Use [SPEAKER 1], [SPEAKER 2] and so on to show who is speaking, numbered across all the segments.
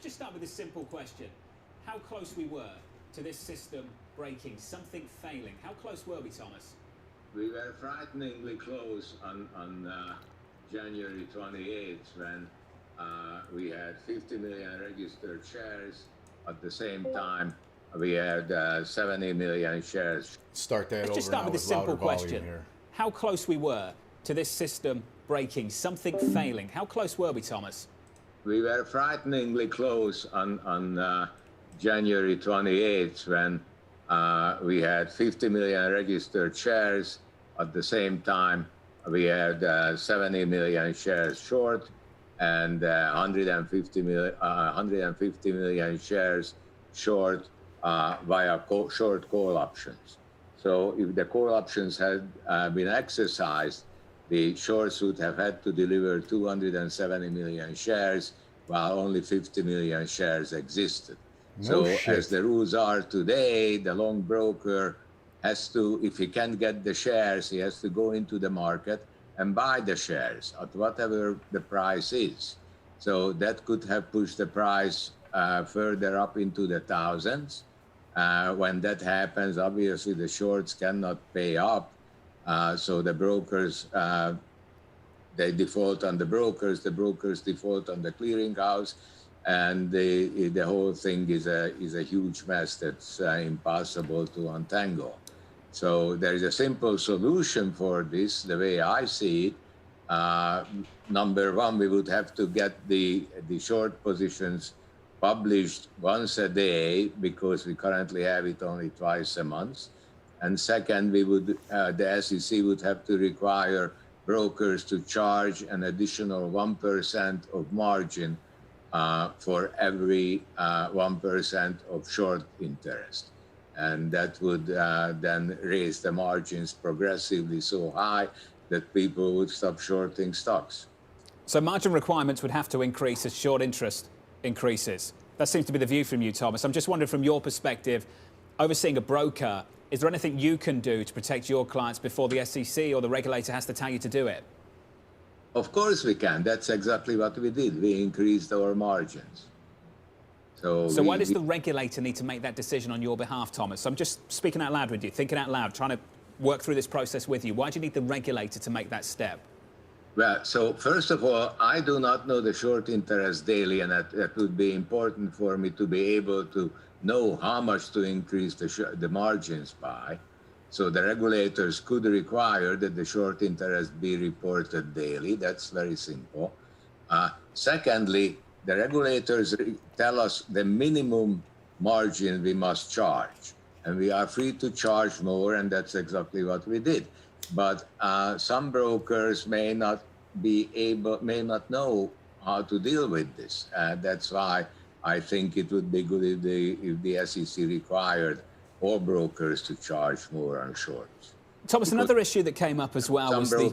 [SPEAKER 1] just start with this simple question. How close we were to this system breaking, something failing. How close were we, Thomas?
[SPEAKER 2] We were frighteningly close on January 28th when we had 50 million registered shares. At the same time, we had 70 million shares.
[SPEAKER 3] Start that
[SPEAKER 1] Let's
[SPEAKER 3] over
[SPEAKER 1] just start
[SPEAKER 3] now
[SPEAKER 1] with this
[SPEAKER 3] louder
[SPEAKER 1] simple
[SPEAKER 3] volume
[SPEAKER 1] question.
[SPEAKER 3] here.
[SPEAKER 1] How close we were to this system breaking, something failing. How close were we, Thomas?
[SPEAKER 2] We were frighteningly close on January 28th when we had 50 million registered shares. At the same time, we had 70 million shares short and 150 million shares short via short call options. So if the call options had been exercised, the shorts would have had to deliver 270 million shares while only 50 million shares existed.
[SPEAKER 3] No
[SPEAKER 2] so
[SPEAKER 3] shit.
[SPEAKER 2] As the rules are today, the long broker has to, if he can't get the shares, he has to go into the market and buy the shares at whatever the price is. So that could have pushed the price further up into the thousands. When that happens, obviously the shorts cannot pay up. So the brokers, they default on the brokers default on the clearinghouse, and the whole thing is a huge mess that's impossible to untangle. So there is a simple solution for this, the way I see it. Number one, we would have to get the short positions published once a day, because we currently have it only twice a month. And second, we would, the SEC would have to require brokers to charge an additional 1% of margin for every 1% of short interest. And that would then raise the margins progressively so high that people would stop shorting stocks.
[SPEAKER 1] So margin requirements would have to increase as short interest increases. That seems to be the view from you, Thomas. I'm just wondering, from your perspective, overseeing a broker, is there anything you can do to protect your clients before the SEC or the regulator has to tell you to do it?
[SPEAKER 2] Of course we can. That's exactly what we did. We increased our margins. So
[SPEAKER 1] why does the regulator need to make that decision on your behalf, Thomas? I'm just speaking out loud with you, thinking out loud, trying to work through this process with you. Why do you need the regulator to make that step?
[SPEAKER 2] Well, so first of all, I do not know the short interest daily, and that would be important for me to be able to know how much to increase the margins by. So the regulators could require that the short interest be reported daily. That's very simple. Secondly, the regulators tell us the minimum margin we must charge, and we are free to charge more, and that's exactly what we did. But some brokers may not know how to deal with this. That's why I think it would be good if the SEC required all brokers to charge more on shorts.
[SPEAKER 1] Thomas, another issue that came up as well was the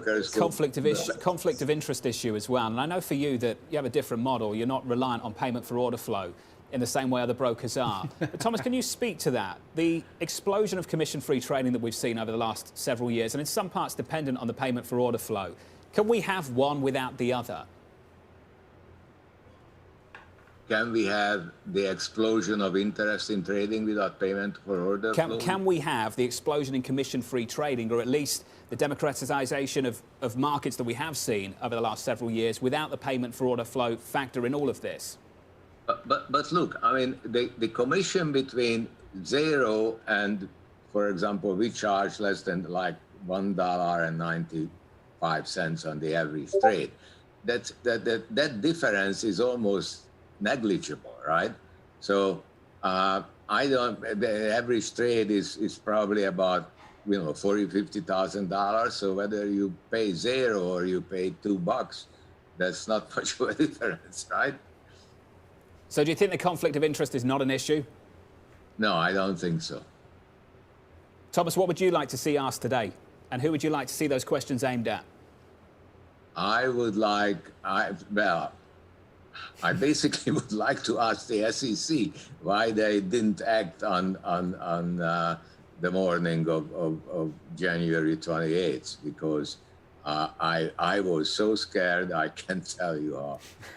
[SPEAKER 1] conflict of interest issue as well. And I know for you that you have a different model. You're not reliant on payment for order flow in the same way other brokers are. But Thomas, can you speak to that? The explosion of commission-free trading that we've seen over the last several years, and in some parts dependent on the payment for order flow. Can we have one without the other?
[SPEAKER 2] Can we have the explosion of interest in trading without payment for order flow?
[SPEAKER 1] Can we have the explosion in commission-free trading, or at least the democratization of markets that we have seen over the last several years, without the payment for order flow factor in all of this?
[SPEAKER 2] But look, I mean, the commission between zero and, for example, we charge less than like $1.95 on the average trade. That difference is almost negligible, right? So the average trade is probably about, $40,000-$50,000. So whether you pay zero or you pay $2, that's not much of a difference, right?
[SPEAKER 1] So do you think the conflict of interest is not an issue?
[SPEAKER 2] No, I don't think so.
[SPEAKER 1] Thomas, what would you like to see asked today? And who would you like to see those questions aimed at?
[SPEAKER 2] I basically would like to ask the SEC why they didn't act on the morning of January 28th, because I was so scared, I can't tell you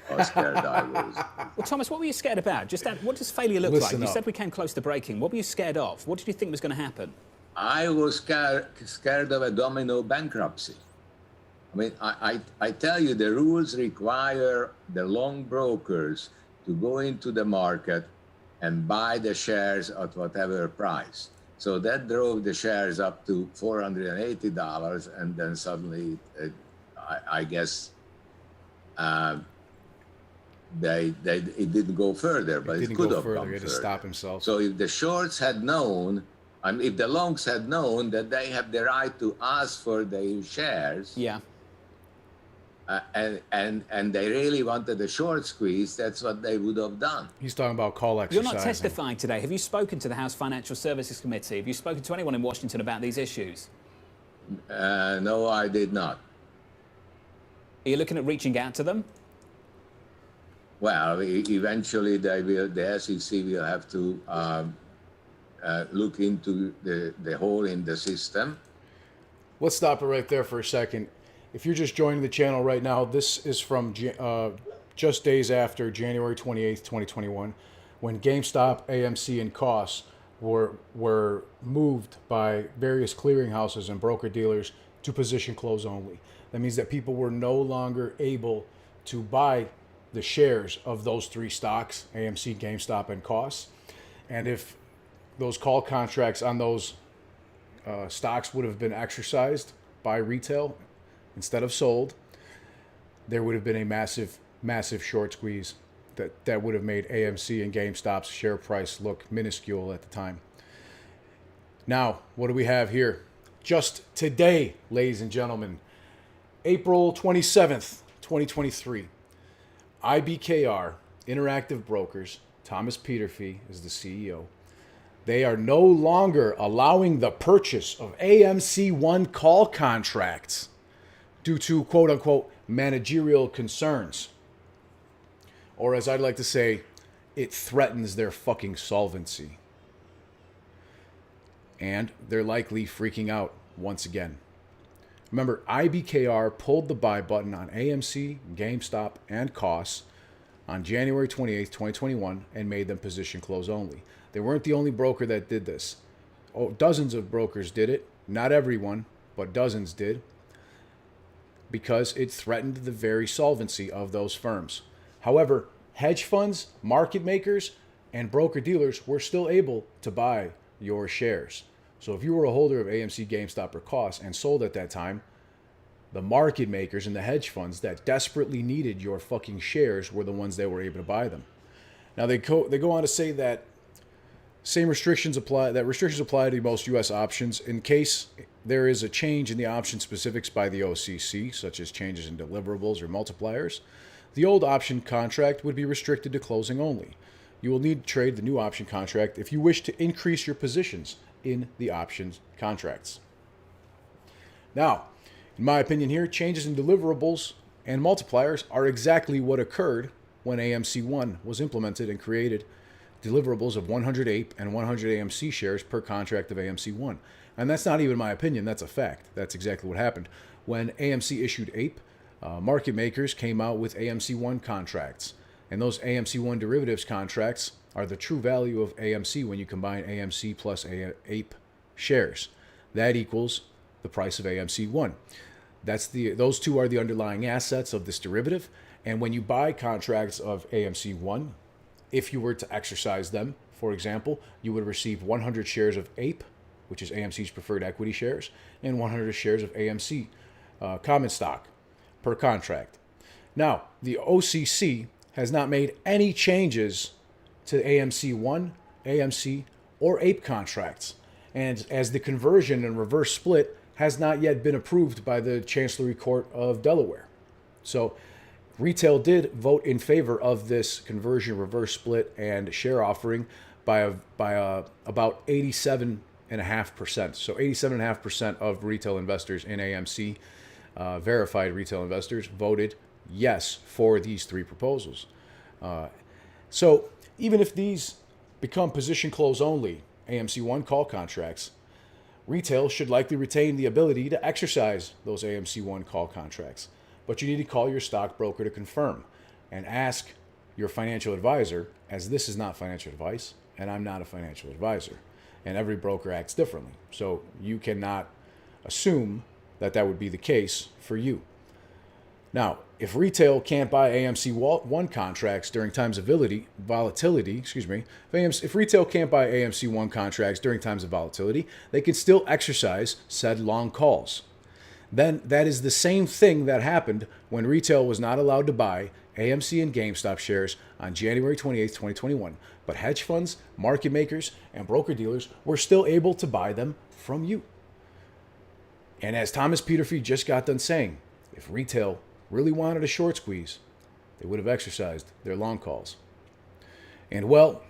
[SPEAKER 2] how scared I was.
[SPEAKER 1] Well, Thomas, what were you scared about? What does failure look like? You said we came close to breaking. What were you scared of? What did you think was going to happen?
[SPEAKER 2] I was scared of a domino bankruptcy. I mean, I tell you, the rules require the long brokers to go into the market and buy the shares at whatever price. So that drove the shares up to $480, and then suddenly, I guess, it didn't go further, but it could have gone further.
[SPEAKER 3] He had to stop himself.
[SPEAKER 2] So if the shorts had known, if the longs had known that they have the right to ask for their shares,
[SPEAKER 1] yeah,
[SPEAKER 2] and they really wanted a short squeeze, that's what they would have done.
[SPEAKER 3] He's talking about call exercising.
[SPEAKER 1] You're not testifying today. Have you spoken to the House Financial Services Committee? Have you spoken to anyone in Washington about these issues?
[SPEAKER 2] No, I did not.
[SPEAKER 1] Are you looking at reaching out to them?
[SPEAKER 2] Well, eventually the SEC will have to look into the hole in the system.
[SPEAKER 3] Let's stop it right there for a second. If you're just joining the channel right now, this is from just days after January 28th, 2021, when GameStop, AMC, and COS were moved by various clearinghouses and broker-dealers to position close only. That means that people were no longer able to buy the shares of those three stocks, AMC, GameStop, and COS. And if those call contracts on those stocks would have been exercised by retail instead of sold, there would have been a massive, massive short squeeze that would have made AMC and GameStop's share price look minuscule at the time. Now, what do we have here? Just today, ladies and gentlemen, April 27th, 2023, IBKR, Interactive Brokers, Thomas Peterfy is the CEO. They are no longer allowing the purchase of AMC1 call contracts due to, quote unquote, managerial concerns. Or as I'd like to say, it threatens their fucking solvency. And they're likely freaking out once again. Remember, IBKR pulled the buy button on AMC, GameStop, and COS on January 28th, 2021, and made them position close only. They weren't the only broker that did this. Oh, dozens of brokers did it. Not everyone, but dozens did, because it threatened the very solvency of those firms. However, hedge funds, market makers, and broker-dealers were still able to buy your shares. So if you were a holder of AMC, GameStop, or COS and sold at that time, the market makers and the hedge funds that desperately needed your fucking shares were the ones that were able to buy them. Now they go on to say that restrictions apply to most U.S. options in case there is a change in the option specifics by the OCC, such as changes in deliverables or multipliers. The old option contract would be restricted to closing only. You will need to trade the new option contract if you wish to increase your positions in the options contracts. Now, in my opinion here, changes in deliverables and multipliers are exactly what occurred when AMC1 was implemented and created deliverables of 100 APE and 100 AMC shares per contract of AMC1. And that's not even my opinion, that's a fact. That's exactly what happened. When AMC issued APE, market makers came out with AMC1 contracts. And those AMC1 derivatives contracts are the true value of AMC when you combine AMC plus APE shares. That equals the price of AMC1. Those two are the underlying assets of this derivative. And when you buy contracts of AMC1, if you were to exercise them, for example, you would receive 100 shares of APE, which is AMC's preferred equity shares, and 100 shares of AMC common stock per contract. Now, the OCC has not made any changes to AMC1, AMC, or APE contracts. And as the conversion and reverse split has not yet been approved by the Chancellery Court of Delaware. So retail did vote in favor of this conversion, reverse split, and share offering by about 87.5%. So 87.5% of retail investors in AMC, verified retail investors, voted yes for these three proposals. So even if these become position close only AMC1 call contracts, Retail should likely retain the ability to exercise those AMC1 call contracts, but you need to call your stockbroker to confirm and ask your financial advisor, as this is not financial advice, and I'm not a financial advisor, and every broker acts differently. So you cannot assume that that would be the case for you. Now, if retail can't buy AMC1 contracts during times of volatility, if retail can't buy AMC1 contracts during times of volatility, they can still exercise said long calls. Then that is the same thing that happened when retail was not allowed to buy AMC and GameStop shares on January 28, 2021. But hedge funds, market makers, and broker-dealers were still able to buy them from you. And as Thomas Peterffy just got done saying, if retail really wanted a short squeeze, they would have exercised their long calls. And well,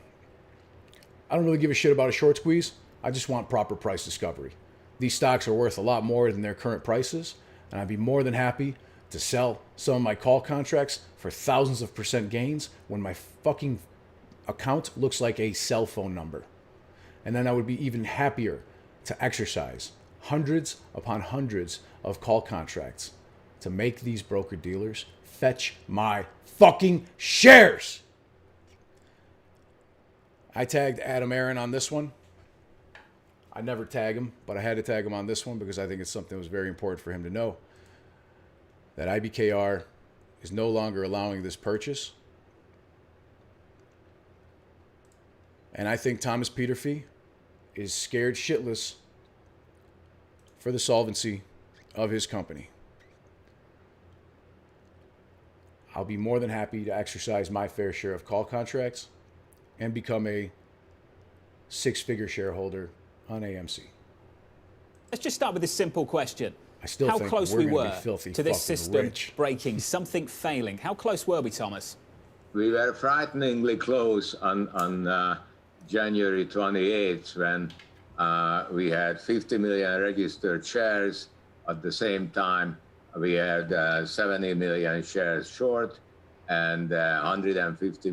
[SPEAKER 3] I don't really give a shit about a short squeeze. I just want proper price discovery. These stocks are worth a lot more than their current prices, and I'd be more than happy to sell some of my call contracts for thousands of % gains when my fucking account looks like a cell phone number. And then I would be even happier to exercise hundreds upon hundreds of call contracts to make these broker dealers fetch my fucking shares. I tagged Adam Aaron on this one. I never tag him, but I had to tag him on this one because I think it's something that was very important for him to know. That IBKR is no longer allowing this purchase. And I think Thomas Peterffy is scared shitless for the solvency of his company. I'll be more than happy to exercise my fair share of call contracts and become a six-figure shareholder on AMC.
[SPEAKER 1] Let's just start with this simple question.
[SPEAKER 3] I still
[SPEAKER 1] How
[SPEAKER 3] think
[SPEAKER 1] close
[SPEAKER 3] we're
[SPEAKER 1] we
[SPEAKER 3] gonna
[SPEAKER 1] were
[SPEAKER 3] be filthy
[SPEAKER 1] to this
[SPEAKER 3] fucking
[SPEAKER 1] system
[SPEAKER 3] rich.
[SPEAKER 1] breaking, something failing. How close were we, Thomas?
[SPEAKER 2] We were frighteningly close on January 28th when we had 50 million registered shares. At the same time, we had 70 million shares short and 150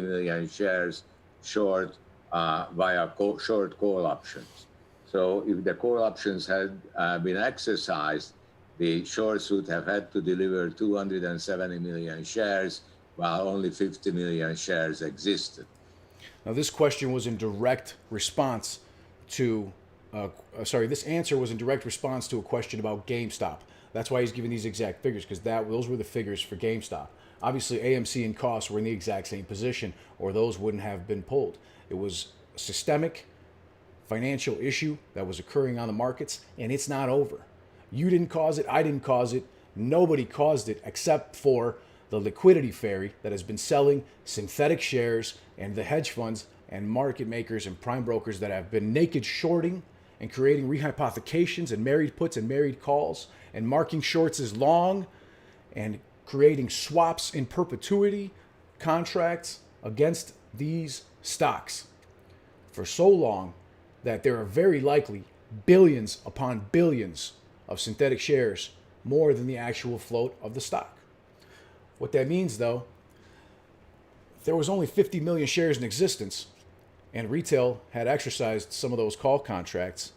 [SPEAKER 2] million shares short via short call options. So if the call options had been exercised, the shorts would have had to deliver 270 million shares while only 50 million shares existed.
[SPEAKER 3] Now, this question was in direct response to, this answer was in direct response to a question about GameStop. That's why he's giving these exact figures, because those were the figures for GameStop. Obviously, AMC and costs were in the exact same position, or those wouldn't have been pulled. It was a systemic financial issue that was occurring on the markets, and it's not over. You didn't cause it. I didn't cause it. Nobody caused it except for the liquidity fairy that has been selling synthetic shares and the hedge funds and market makers and prime brokers that have been naked shorting and creating rehypothecations and married puts and married calls and marking shorts as long and creating swaps in perpetuity contracts against these stocks for so long that there are very likely billions upon billions of synthetic shares, more than the actual float of the stock. What that means, though, if there was only 50 million shares in existence and retail had exercised some of those call contracts,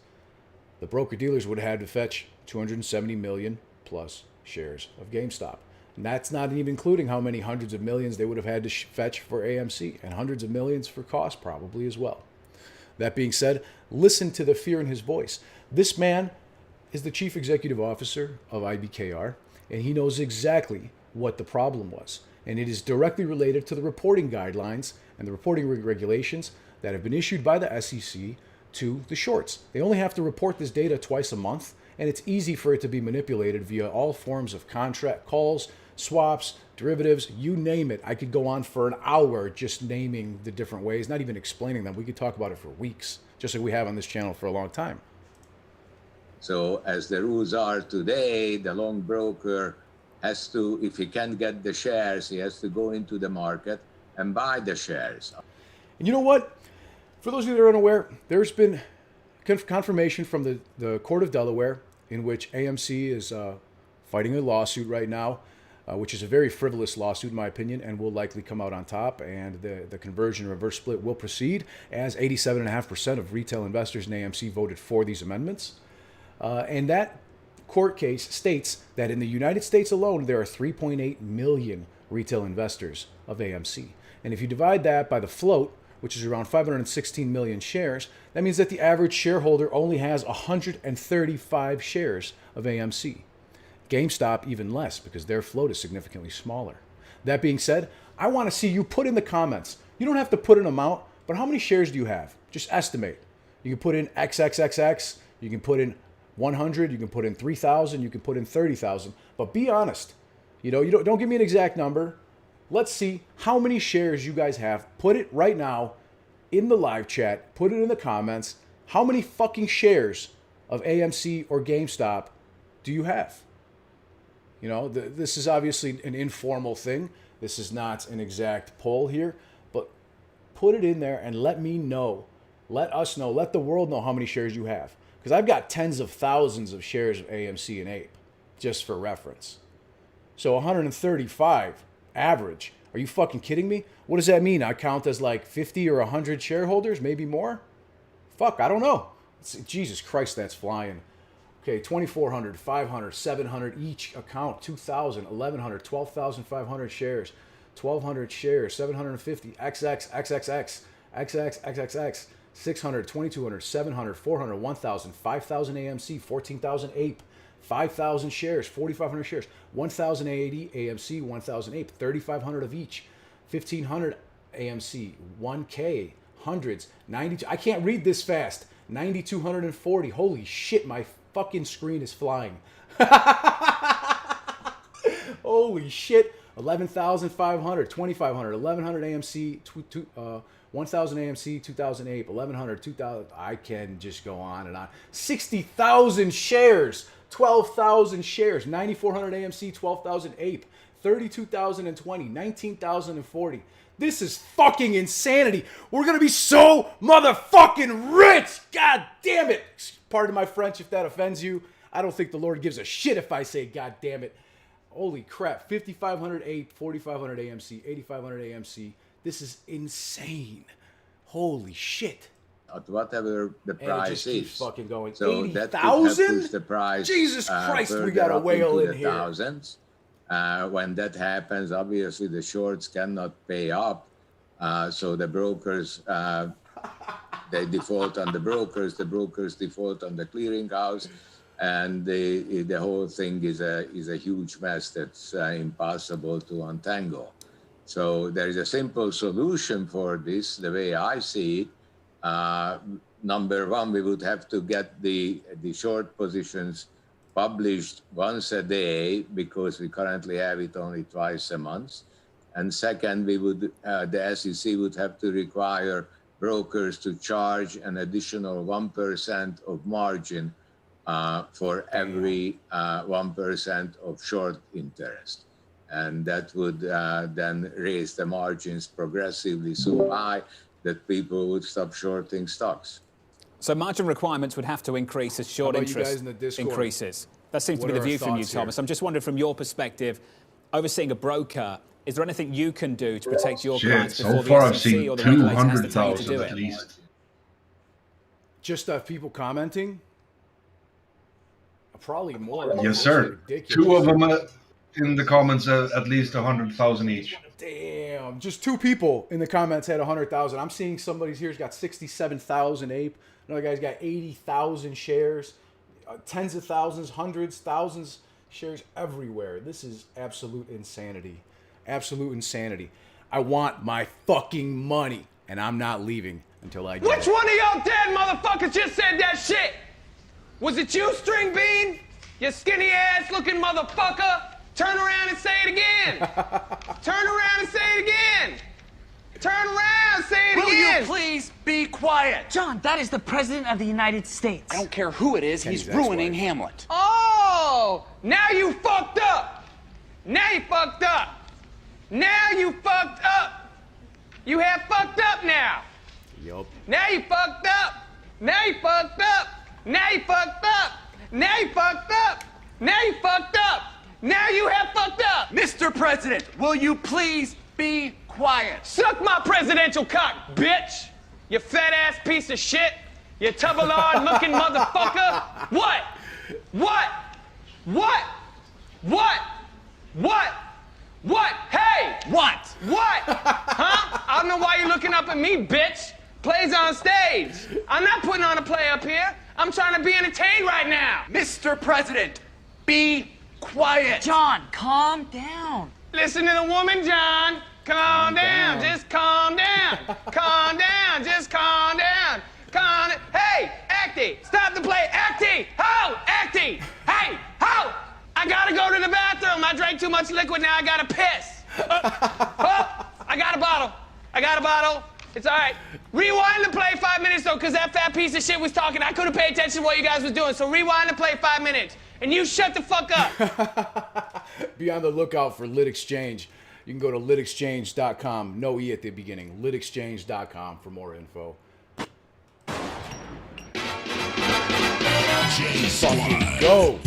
[SPEAKER 3] the broker-dealers would have had to fetch 270 million plus shares of GameStop. And that's not even including how many hundreds of millions they would have had to fetch for AMC, and hundreds of millions for cost probably as well. That being said, listen to the fear in his voice. This man is the chief executive officer of IBKR, and he knows exactly what the problem was. And it is directly related to the reporting guidelines and the reporting regulations that have been issued by the SEC to the shorts. They only have to report this data twice a month, and it's easy for it to be manipulated via all forms of contract calls, swaps, derivatives, you name it. I could go on for an hour just naming the different ways, not even explaining them. We could talk about it for weeks, just like we have on this channel for a long time.
[SPEAKER 2] So as the rules are today, the long broker has to, if he can't get the shares, he has to go into the market and buy the shares.
[SPEAKER 3] And you know what? For those of you that are unaware, there's been confirmation from the Court of Delaware in which AMC is fighting a lawsuit right now which is a very frivolous lawsuit in my opinion, and will likely come out on top, and the conversion reverse split will proceed, as 87.5% of retail investors in AMC voted for these amendments. And that court case states that in the United States alone, there are 3.8 million retail investors of AMC. And if you divide that by the float, which is around 516 million shares, that means that the average shareholder only has 135 shares of AMC. GameStop even less, because their float is significantly smaller. That being said, I want to see you put in the comments. You don't have to put an amount, but how many shares do you have? Just estimate. You can put in XXXX, you can put in 100, you can put in 3,000, you can put in 30,000, but be honest. You don't give me an exact number. Let's see how many shares you guys have. Put it right now in the live chat. Put it in the comments. How many fucking shares of AMC or GameStop do you have? This is obviously an informal thing. This is not an exact poll here, but put it in there and let me know. Let us know. Let the world know how many shares you have. Because I've got tens of thousands of shares of AMC and Ape, just for reference. So 135 average. Are you fucking kidding me? What does that mean? I count as like 50 or 100 shareholders, maybe more? Fuck, I don't know. Jesus Christ, that's flying. Okay, 2,400, 500, 700 each account, 2,000, 1,100, 12,500 shares, 1,200 shares, 750, XX, XXX, XX, XXX, 600, 2,200, 700, 400, 1,000, 5,000 AMC, 14,000 Ape, 5,000 shares, 4,500 shares, 1,080 AMC, 1,000 Ape, 3,500 of each, 1,500 AMC, 1K, hundreds, 92. I can't read this fast. 9,240. Holy shit, my fucking screen is flying. Holy shit. 11,500, 2,500, 1,100 AMC, 1,000 AMC, 2,000 Ape, 1,100, 2,000. I can just go on and on. 60,000 shares, 12,000 shares, 9,400 AMC, 12,000 Ape, 32,020, 19,040. This is fucking insanity. We're going to be so motherfucking rich. God damn it. Pardon my French if that offends you. I don't think the Lord gives a shit if I say God damn it. Holy crap. 5,500 Ape, 4,500 AMC, 8,500 AMC. This is insane. Holy shit.
[SPEAKER 2] At whatever the price
[SPEAKER 3] and it just
[SPEAKER 2] is.
[SPEAKER 3] Keeps fucking going.
[SPEAKER 2] So
[SPEAKER 3] 80,000?
[SPEAKER 2] the price.
[SPEAKER 3] Jesus Christ, we got a whale in here.
[SPEAKER 2] Thousands. When that happens, obviously the shorts cannot pay up. So the brokers, they default on the brokers default on the clearinghouse. And the whole thing is a huge mess that's impossible to untangle. So there is a simple solution for this, the way I see it. Number one, we would have to get the short positions published once a day, because we currently have it only twice a month. And second, the SEC would have to require brokers to charge an additional 1% of margin for every 1% of short interest. And that would then raise the margins progressively so high that people would stop shorting stocks.
[SPEAKER 1] So margin requirements would have to increase as short interest increases. That seems to be the view from you, Thomas. I'm just wondering, from your perspective, overseeing a broker, is there anything you can do to protect your clients before the SEC or the regulator has to tell you to do it?
[SPEAKER 3] Just people commenting? Probably more.
[SPEAKER 4] Yes, sir. Two of them in the comments, at least 100,000 each.
[SPEAKER 3] Damn. Just two people in the comments had 100,000. I'm seeing somebody's here's got 67,000 Ape. Another guy's got 80,000 shares. Tens of thousands, hundreds, thousands shares everywhere. This is absolute insanity. Absolute insanity. I want my fucking money, and I'm not leaving until I get it.
[SPEAKER 5] Which one of y'all dead motherfuckers just said that shit? Was it you, String Bean? You skinny ass looking motherfucker? Turn around and say it again. Turn around and say it again. Turn around and say it again.
[SPEAKER 6] Will you please be quiet? John, that is the President of the United States. I don't care who it is. He's ruining Hamlet.
[SPEAKER 5] Oh, now you fucked up. Now you fucked up. Now you fucked up. You have fucked up now.
[SPEAKER 3] Yup.
[SPEAKER 5] Now you fucked up. Now you fucked up. Now you fucked up. Now you fucked up. Now you fucked up. Now you have fucked up.
[SPEAKER 6] Mr. President, will you please be quiet?
[SPEAKER 5] Suck my presidential cock, bitch. You fat ass piece of shit. You tubble-lard looking motherfucker. What? What? What? What? What? What? Hey!
[SPEAKER 6] What?
[SPEAKER 5] What? Huh? I don't know why you're looking up at me, bitch. Play's on stage. I'm not putting on a play up here. I'm trying to be entertained right now.
[SPEAKER 6] Mr. President, be quiet.
[SPEAKER 7] John, calm down.
[SPEAKER 5] Listen to the woman, John. Calm down. Just calm down. Calm down. Just calm down. Calm down. Hey, Acty, stop the play. Acty! Ho! Acty! Hey! Ho! I gotta go to the bathroom. I drank too much liquid. Now I gotta piss. I got a bottle. I got a bottle. It's all right. Rewind the play 5 minutes, though, because that fat piece of shit was talking. I couldn't pay attention to what you guys was doing. So rewind the play 5 minutes. And you shut the fuck up.
[SPEAKER 3] Be on the lookout for Lit Exchange. You can go to litexchange.com. No E at the beginning. Litexchange.com for more info. Fucking go.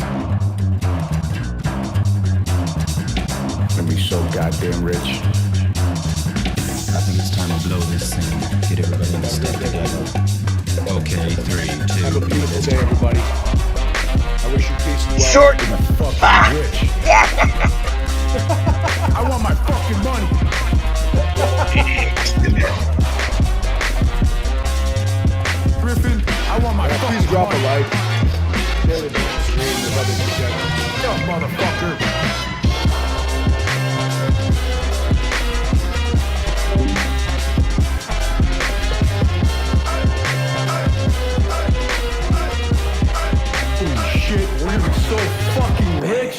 [SPEAKER 3] Gonna be so goddamn rich.
[SPEAKER 8] I think it's time to blow this thing. Get everybody in the step together. Okay, 3, 2.
[SPEAKER 3] Have a beautiful day, everybody. I wish you peace and well.
[SPEAKER 9] Short.
[SPEAKER 3] Fucking rich. I want my fucking money. Griffin, I want my fucking please drop money. A like. Share the stream with others to check. Yo, motherfucker. Holy shit, we're gonna be so fucking rich.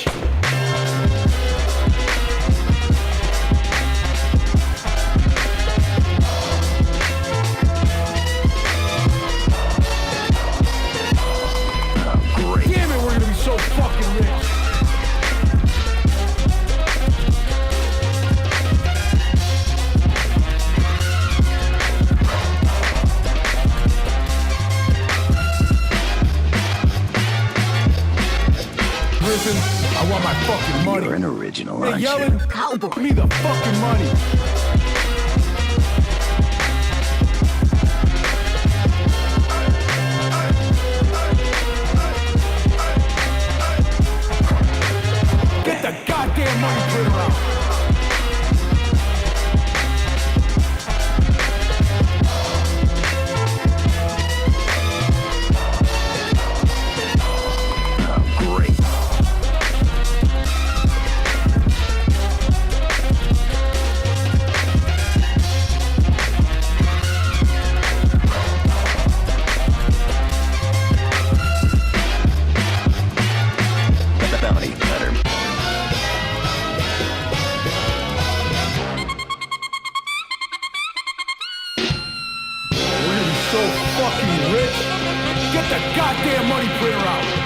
[SPEAKER 3] Damn it, we're gonna be so fucking rich. Griffin, I want my fucking money.
[SPEAKER 8] You're an original,
[SPEAKER 3] Hey,
[SPEAKER 8] aren't
[SPEAKER 3] yelling,
[SPEAKER 8] you?
[SPEAKER 3] cowboy. Give me the fucking money. Get the goddamn money printer out.
[SPEAKER 8] Great. The bounty letter.
[SPEAKER 3] We're gonna be so fucking rich. Get the goddamn money printer out.